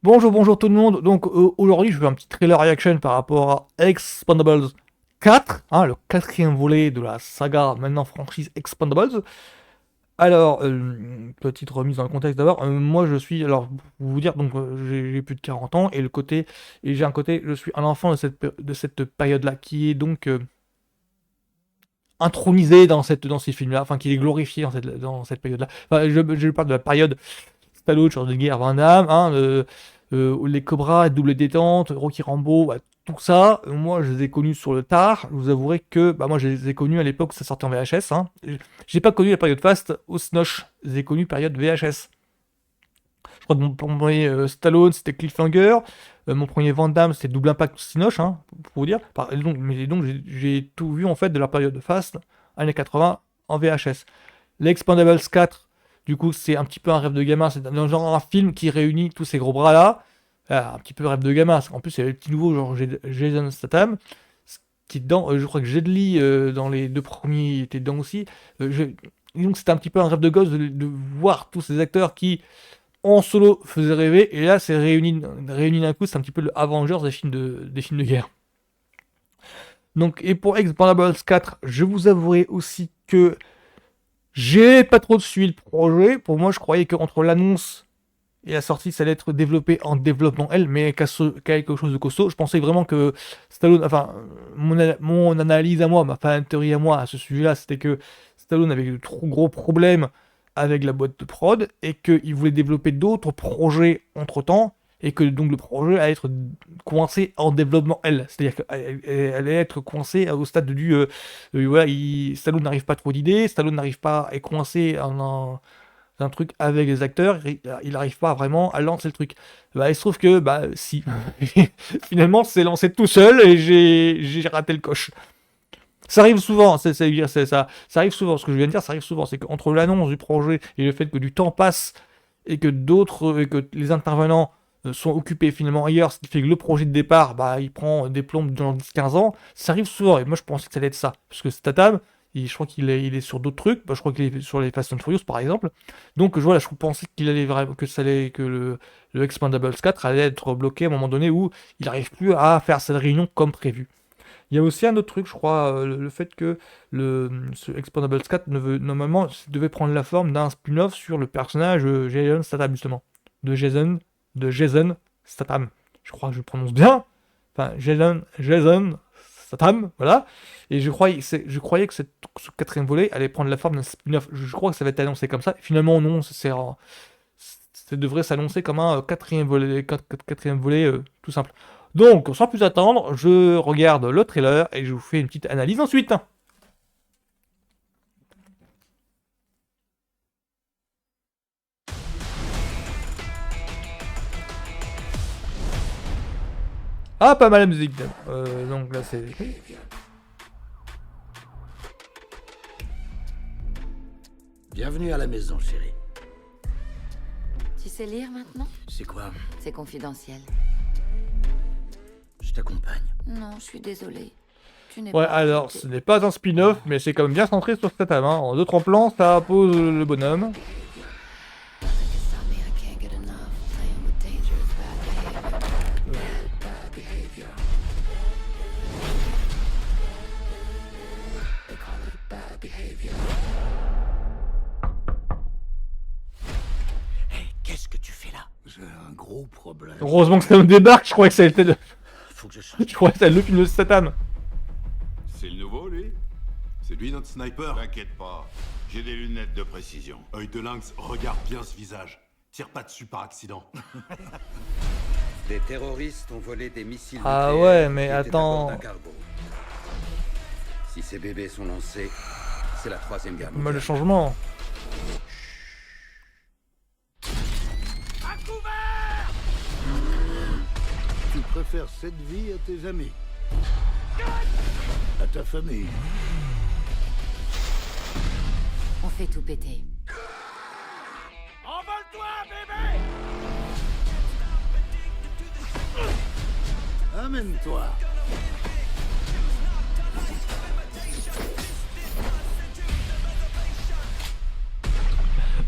Bonjour tout le monde. Donc aujourd'hui, je fais un petit trailer reaction par rapport à Expendables 4, hein, le quatrième volet de la saga maintenant franchise Expendables. Alors, petite remise dans le contexte d'abord. Moi, je suis, alors, pour vous dire, donc j'ai plus de 40 ans et j'ai un côté, je suis un enfant de cette période-là qui est donc intronisé dans ces films-là, enfin qui est glorifié dans cette période-là. Enfin, je parle de la période Stallone, Schwarzenegger, Van Damme, hein, les Cobras, Double Détente, Rocky Rambo, bah, tout ça, moi je les ai connus sur le tard. Je vous avouerai que moi je les ai connus à l'époque où ça sortait en VHS. Hein. J'ai pas connu la période Fast au Snosh, je les ai connus période VHS. Je crois que mon premier Stallone c'était Cliffhanger, mon premier Van Damme c'était Double Impact Sinoche, hein, pour vous dire. Donc j'ai tout vu en fait de la période Fast, années 80, en VHS. L'Expendables 4, du coup, c'est un petit peu un rêve de gamin. C'est un genre un film qui réunit tous ces gros bras là. Un petit peu rêve de gamin. En plus, il y a le petit nouveau, genre Jason Statham, qui est dedans. Je crois que Jet Li, dans les deux premiers, était dedans aussi. Donc, c'était un petit peu un rêve de gosse de voir tous ces acteurs qui, en solo, faisaient rêver. Et là, c'est réuni d'un coup. C'est un petit peu le Avengers des films de guerre. Donc, et pour Expendables 4, je vous avouerai aussi que j'ai pas trop suivi le projet. Pour moi, je croyais qu'entre l'annonce et la sortie, ça allait être développé en développement L, mais quelque chose de costaud. Je pensais vraiment que Stallone, enfin, mon analyse à moi, ma théorie à moi à ce sujet-là, c'était que Stallone avait de trop gros problèmes avec la boîte de prod et qu'il voulait développer d'autres projets entre temps et que donc le projet allait être coincé en développement L. C'est-à-dire qu'elle allait être coincé au stade voilà, Stallone n'arrive pas trop d'idées, Stallone n'arrive pas à être coincé un truc avec les acteurs, il n'arrive pas vraiment à lancer le truc. Bah, il se trouve que, bah, si. Finalement, c'est lancé tout seul et j'ai raté le coche. Ça arrive souvent, ça arrive souvent, ce que je viens de dire, ça arrive souvent, c'est qu'entre l'annonce du projet et le fait que du temps passe et et que les intervenants sont occupés finalement ailleurs, ce qui fait que le projet de départ, bah, il prend des plombes dans 10-15 ans, ça arrive souvent, et moi je pensais que ça allait être ça, parce que Statham, je crois il est sur d'autres trucs, bah, je crois qu'il est sur les Fast and Furious par exemple, donc voilà, je pensais qu'il allait vraiment, que le Expendables 4 allait être bloqué à un moment donné où il n'arrive plus à faire cette réunion comme prévu. Il y a aussi un autre truc, je crois, le fait que ce Expendables 4 normalement devait prendre la forme d'un spin-off sur le personnage Jason Statham, justement. De Jason, de Jason Statham. Je crois que je le prononce bien. Enfin, Jason Statham, voilà. Et je croyais que ce quatrième volet allait prendre la forme d'un spin-off. Je crois que ça va être annoncé comme ça. Finalement, non, ça devrait s'annoncer comme un quatrième volet tout simple. Donc, sans plus attendre, je regarde le trailer et je vous fais une petite analyse ensuite. Ah, pas mal la musique. Donc là, c'est... Bienvenue à la maison, chérie. Tu sais lire maintenant? C'est quoi? C'est confidentiel. Je t'accompagne. Non, je suis désolée. Tu n'es Ouais, pas alors, invité. ce n'est pas un spin-off, mais c'est quand même bien centré sur Statham. Hein. En 2-3 plans, ça pose le bonhomme. Hé, qu'est-ce que tu fais là? J'ai un gros problème. Heureusement que Statham débarque, je croyais que c'était Faut que je change. je croyais que c'était le film de Statham. C'est le nouveau, lui? C'est lui notre sniper. T'inquiète pas, j'ai des lunettes de précision. Œil de lynx, regarde bien ce visage. Tire pas dessus par accident. Des terroristes ont volé des missiles Ah nucléaires ouais, mais qui étaient à attends. bord d'un cargo. Si ces bébés sont lancés, c'est la troisième guerre Mal de mondiale. changement. Tu préfères cette vie à tes amis. À ta famille. On fait tout péter. Envole-toi, bébé! Amène-toi.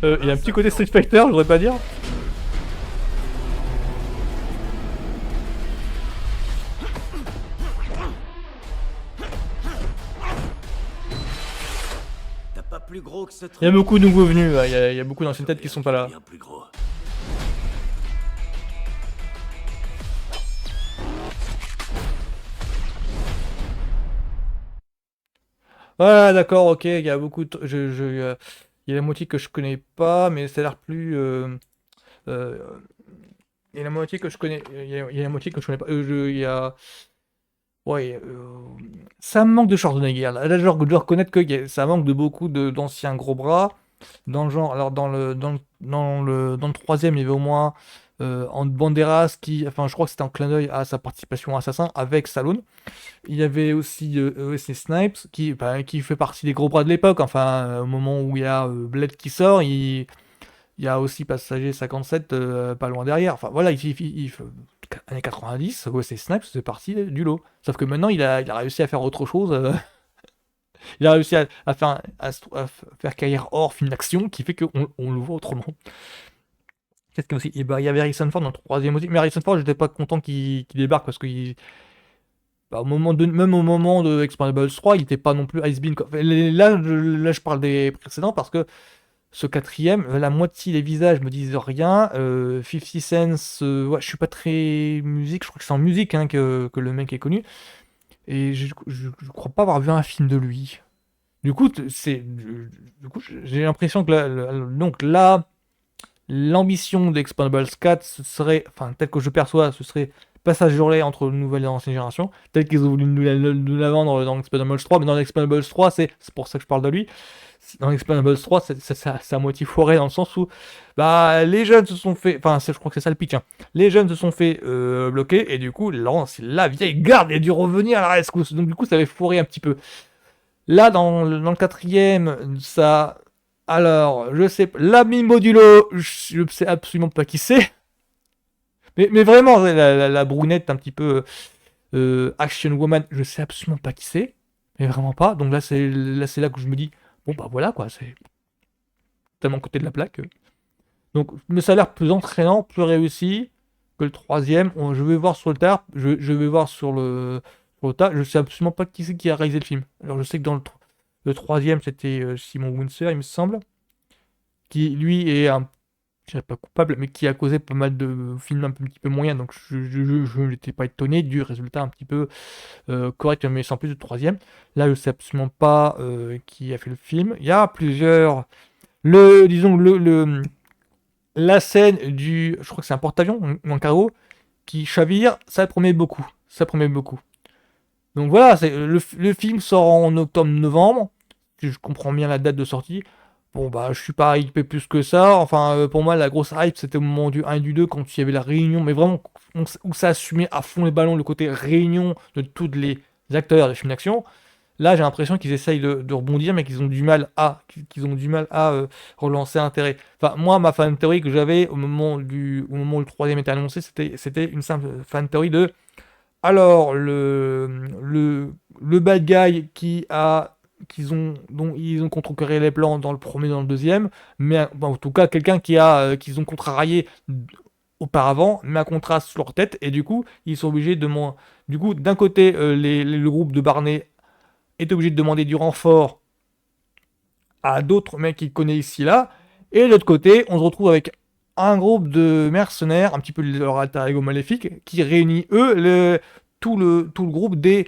Il y a un petit côté Street Fighter, je voudrais pas dire. plus gros que ce truc. Il y a beaucoup de nouveaux venus, ouais, il y a beaucoup d'anciennes têtes qui sont pas là. Bien plus gros. Ouais, d'accord, ok, il y a beaucoup de... il y a la moitié que je connais pas, mais ça a l'air plus... euh, il y a la moitié que je connais... il y a la moitié que je connais pas. Il y a... Ouais, ça me manque de Schwarzenegger. Là, je dois reconnaître que ça manque de beaucoup d'anciens gros bras. Dans le genre, alors dans le troisième, il y avait au moins Banderas qui, enfin, je crois que c'était un clin d'œil à sa participation à Assassin avec Stallone. Il y avait aussi Wesley Snipes qui fait partie des gros bras de l'époque. Enfin, au moment où il y a Blade qui sort, il y a aussi Passager 57 pas loin derrière. Enfin voilà, années 90, Wesley Snipes c'est parti du lot. Sauf que maintenant il a réussi à faire autre chose. Il a réussi à faire carrière hors film d'action qui fait qu'on le voit autrement. Qu'est-ce qu'il y a aussi? Et bah, il y avait Harrison Ford dans le troisième aussi. Mais Harrison Ford, j'étais pas content qu'il débarque parce que même au moment de Expendables 3, il était pas non plus Ice-Beam, quoi. Enfin, là, je parle des précédents parce que ce quatrième, la moitié des visages me disent rien. 50 Cent, ouais, je suis pas très musique, je crois que c'est en musique hein, que le mec est connu. Et je crois pas avoir vu un film de lui. Du coup, j'ai l'impression que donc là, l'ambition d'Expendables 4, ce serait, enfin, tel que je perçois, ce serait passage de relais entre nouvelle et ancienne génération, tel qu'ils ont voulu nous la vendre dans Expendables 3, mais dans Expendables 3, c'est pour ça que je parle de lui. Dans Expendables 3, c'est à moitié foiré dans le sens où bah, les jeunes se sont fait. Enfin, je crois que c'est ça le pitch. Hein. Les jeunes se sont fait bloquer et du coup, la vieille garde a dû revenir à la rescousse. Donc, du coup, ça avait foiré un petit peu. Là, dans le quatrième, ça. Alors, je sais. L'ami Modulo, je sais absolument pas qui c'est. Mais vraiment, la brunette un petit peu Action Woman, je sais absolument pas qui c'est. Mais vraiment pas. Donc là, c'est là que je me dis. Bon bah voilà quoi, c'est tellement côté de la plaque. Donc, mais ça a l'air plus entraînant, plus réussi que le troisième. Je vais voir sur le tard, je vais voir sur le tas. Je sais absolument pas qui c'est qui a réalisé le film. Alors je sais que dans le troisième c'était Simon Windsor, il me semble, qui lui est je dirais pas coupable, mais qui a causé pas mal de films un petit peu moyens. Donc je n'étais pas étonné du résultat un petit peu correct, mais sans plus de troisième. Là, je sais absolument pas qui a fait le film. Il y a plusieurs. Disons, la scène je crois que c'est un porte-avions ou un cargo qui chavire, ça promet beaucoup. Ça promet beaucoup. Donc voilà, le film sort en octobre-novembre. Si je comprends bien la date de sortie. Bon bah je suis pas hypé plus que ça, enfin pour moi la grosse hype c'était au moment du 1 et du 2 quand il y avait la réunion, mais vraiment où ça assumait à fond les ballons le côté réunion de tous les acteurs des films d'action. Là j'ai l'impression qu'ils essayent de rebondir mais qu'ils ont du mal à relancer intérêt. Enfin moi ma fan théorie que j'avais au moment où le troisième était annoncé c'était une simple fan théorie de alors le bad guy dont ils ont contrecarré les plans dans le premier et dans le deuxième, mais bon, en tout cas quelqu'un qu'ils ont contrarié auparavant, met un contrat sur leur tête, et du coup, ils sont obligés de... Du coup, d'un côté, le groupe de Barney est obligé de demander du renfort à d'autres mecs qu'ils connaissent ici-là, et de l'autre côté, on se retrouve avec un groupe de mercenaires, un petit peu leur alter ego maléfique, qui réunit tout le groupe des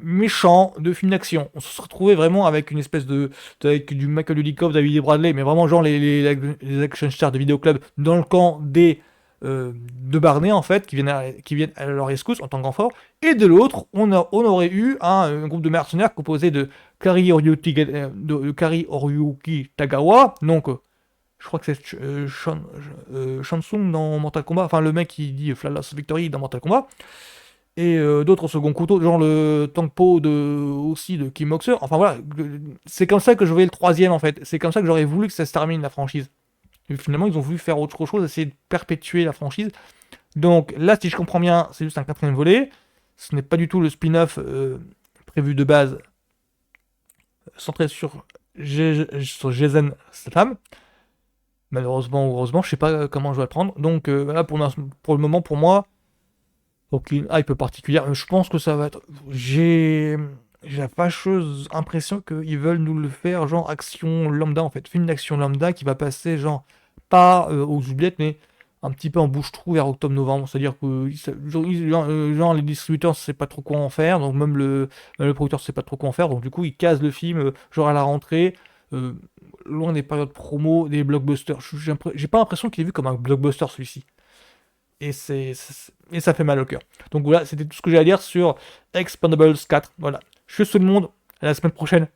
méchants de films d'action. On se retrouvait vraiment avec une espèce avec du Michael Dudikoff, David Bradley, mais vraiment genre les action stars de vidéoclub dans le camp de Barney en fait, qui viennent à leur rescousse en tant qu'enfort. Et de l'autre, on aurait eu un groupe de mercenaires composé de Kari Horyuki Tagawa, donc je crois que c'est Shansung dans Mortal Kombat, enfin le mec qui dit Flawless Victory dans Mortal Kombat, et d'autres au second couteau, genre le Tangpo aussi de Kim Boxer. Enfin voilà, c'est comme ça que je voyais le troisième en fait. C'est comme ça que j'aurais voulu que ça se termine la franchise. Et finalement, ils ont voulu faire autre chose, essayer de perpétuer la franchise. Donc là, si je comprends bien, c'est juste un quatrième volet. Ce n'est pas du tout le spin-off prévu de base, centré sur Jason Statham. Malheureusement ou heureusement, je sais pas comment je vais le prendre. Donc là, pour le moment, pour moi, aucune hype particulière. Je pense que ça va être... j'ai la fâcheuse impression qu'ils veulent nous le faire genre action lambda en fait. Film d'action lambda qui va passer genre pas aux oubliettes mais un petit peu en bouche-trou vers octobre-novembre. C'est-à-dire que genre, les distributeurs ne savent pas trop quoi en faire, donc même le producteur ne sait pas trop quoi en faire, donc du coup ils casent le film genre à la rentrée, euh, loin des périodes promo, des blockbusters. J'ai pas l'impression qu'il est vu comme un blockbuster celui-ci. Et ça fait mal au cœur. Donc voilà, c'était tout ce que j'ai à dire sur Expendables 4. Voilà. Je suis tout le monde. À la semaine prochaine.